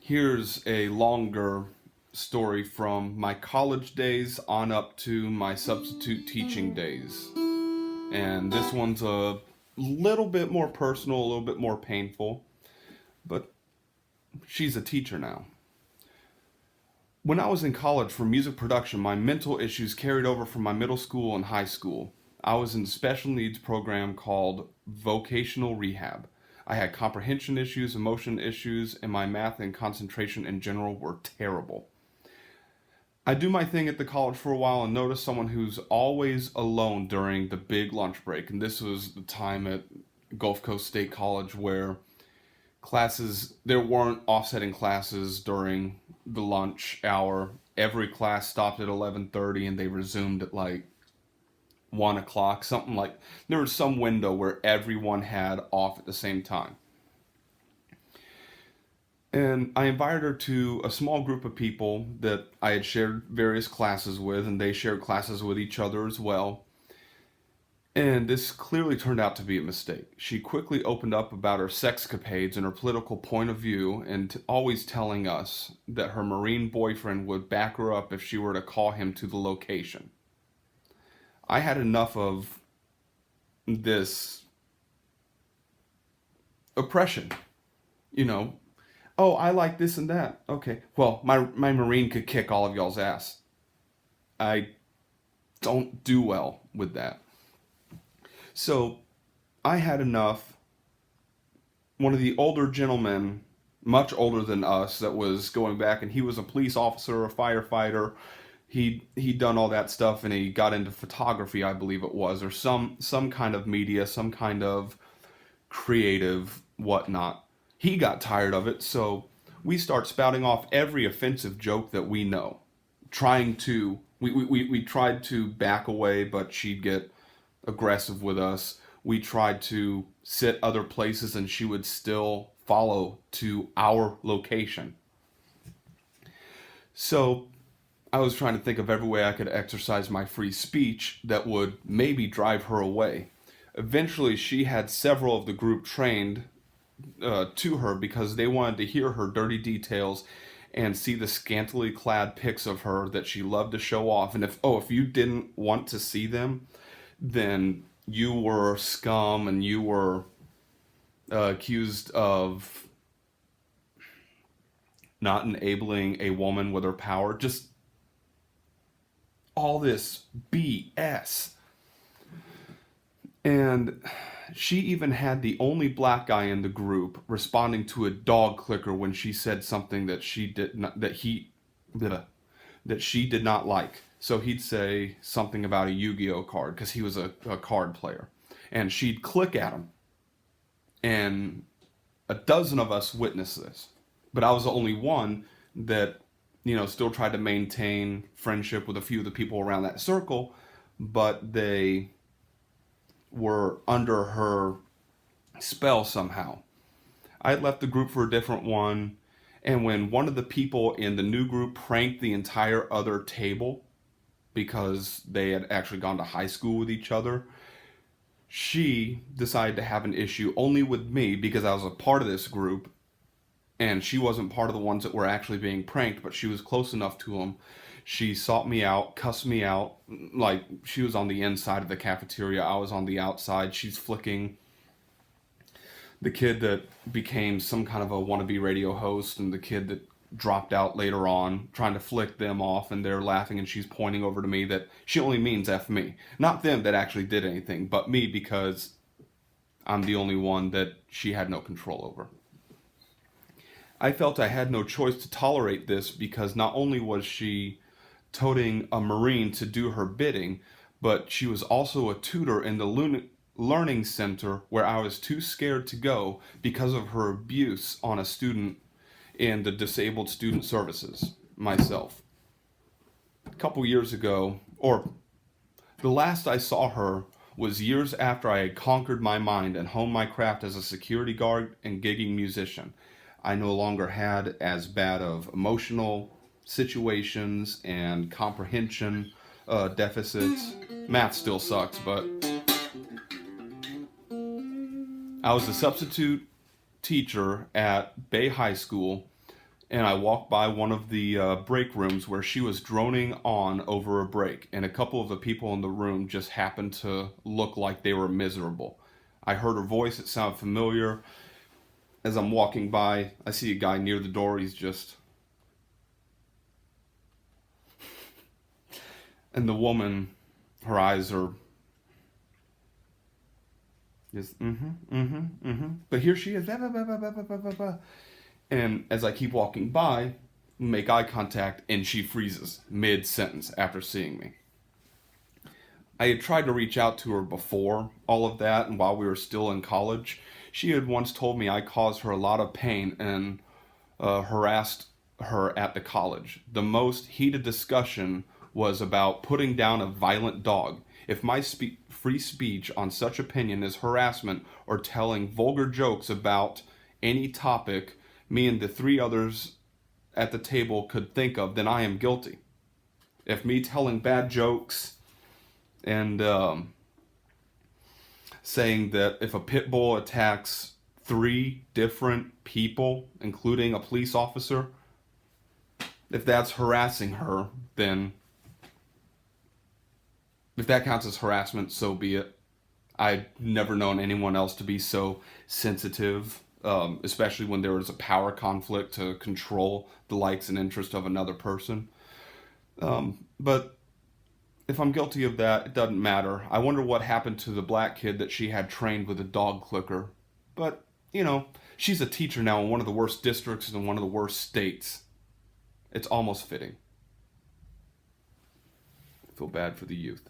Here's a longer story from my college days on up to my substitute teaching days. And this one's a little bit more personal, a little bit more painful, but she's a teacher now. When I was in college for music production, my mental issues carried over from my middle school and high school. I was in a special needs program called vocational rehab. I had comprehension issues, emotion issues, and my math and concentration in general were terrible. I do my thing at the college for a while and notice someone who's always alone during the big lunch break. And this was the time at Gulf Coast State College where there weren't offsetting classes during the lunch hour. Every class stopped at 11:30 and they resumed at like 1 o'clock, something like there was some window where everyone had off at the same time. And I invited her to a small group of people that I had shared various classes with, and they shared classes with each other as well. And this clearly turned out to be a mistake. She quickly opened up about her sexcapades and her political point of view, and always telling us that her Marine boyfriend would back her up if she were to call him to the location. I had enough of this oppression, you know. Oh, I like this and that. Okay. Well, my Marine could kick all of y'all's ass. I don't do well with that. So I had enough. One of the older gentlemen, much older than us, that was going back, and he was a police officer, a firefighter. He'd done all that stuff, and he got into photography, I believe it was, or some kind of media, some kind of creative whatnot. He got tired of it, so we start spouting off every offensive joke that we know. We tried to back away, but she'd get aggressive with us. We tried to sit other places, and she would still follow to our location. So I was trying to think of every way I could exercise my free speech that would maybe drive her away. Eventually, she had several of the group trained to her because they wanted to hear her dirty details and see the scantily clad pics of her that she loved to show off. And if you didn't want to see them, then you were scum and you were accused of not enabling a woman with her power. Just all this BS. And she even had the only black guy in the group responding to a dog clicker when she said something that she did not that she did not like. So he'd say something about a Yu-Gi-Oh card because he was a card player, and she'd click at him. And a dozen of us witnessed this, but I was the only one that still tried to maintain friendship with a few of the people around that circle, but they were under her spell somehow. I had left the group for a different one, and when one of the people in the new group pranked the entire other table because they had actually gone to high school with each other, she decided to have an issue only with me because I was a part of this group, and she wasn't part of the ones that were actually being pranked, but she was close enough to them. She sought me out, cussed me out, like she was on the inside of the cafeteria, I was on the outside. She's flicking the kid that became some kind of a wannabe radio host and the kid that dropped out later on, trying to flick them off, and they're laughing, and she's pointing over to me that she only means F me. Not them that actually did anything, but me because I'm the only one that she had no control over. I felt I had no choice to tolerate this because not only was she toting a Marine to do her bidding, but she was also a tutor in the learning center where I was too scared to go because of her abuse on a student in the disabled student services myself. A couple years ago, or the last I saw her was years after I had conquered my mind and honed my craft as a security guard and gigging musician. I no longer had as bad of emotional situations and comprehension deficits. Math still sucks, but I was a substitute teacher at Bay High School, and I walked by one of the break rooms where she was droning on over a break, and a couple of the people in the room just happened to look like they were miserable. I heard her voice, it sounded familiar. As I'm walking by, I see a guy near the door, he's just. And the woman, her eyes are just, But here she is, blah, blah, blah, blah, blah, blah, blah, blah. And as I keep walking by, make eye contact, and she freezes mid sentence after seeing me. I had tried to reach out to her before all of that, and while we were still in college, she had once told me I caused her a lot of pain and harassed her at the college. The most heated discussion was about putting down a violent dog. If my free speech on such opinion is harassment or telling vulgar jokes about any topic me and the three others at the table could think of, then I am guilty. If me telling bad jokes and saying that if a pit bull attacks three different people, including a police officer, if that's harassing her, then if that counts as harassment, so be it. I've never known anyone else to be so sensitive, especially when there is a power conflict to control the likes and interests of another person. But if I'm guilty of that, it doesn't matter. I wonder what happened to the black kid that she had trained with a dog clicker. But, she's a teacher now in one of the worst districts in one of the worst states. It's almost fitting. I feel bad for the youth.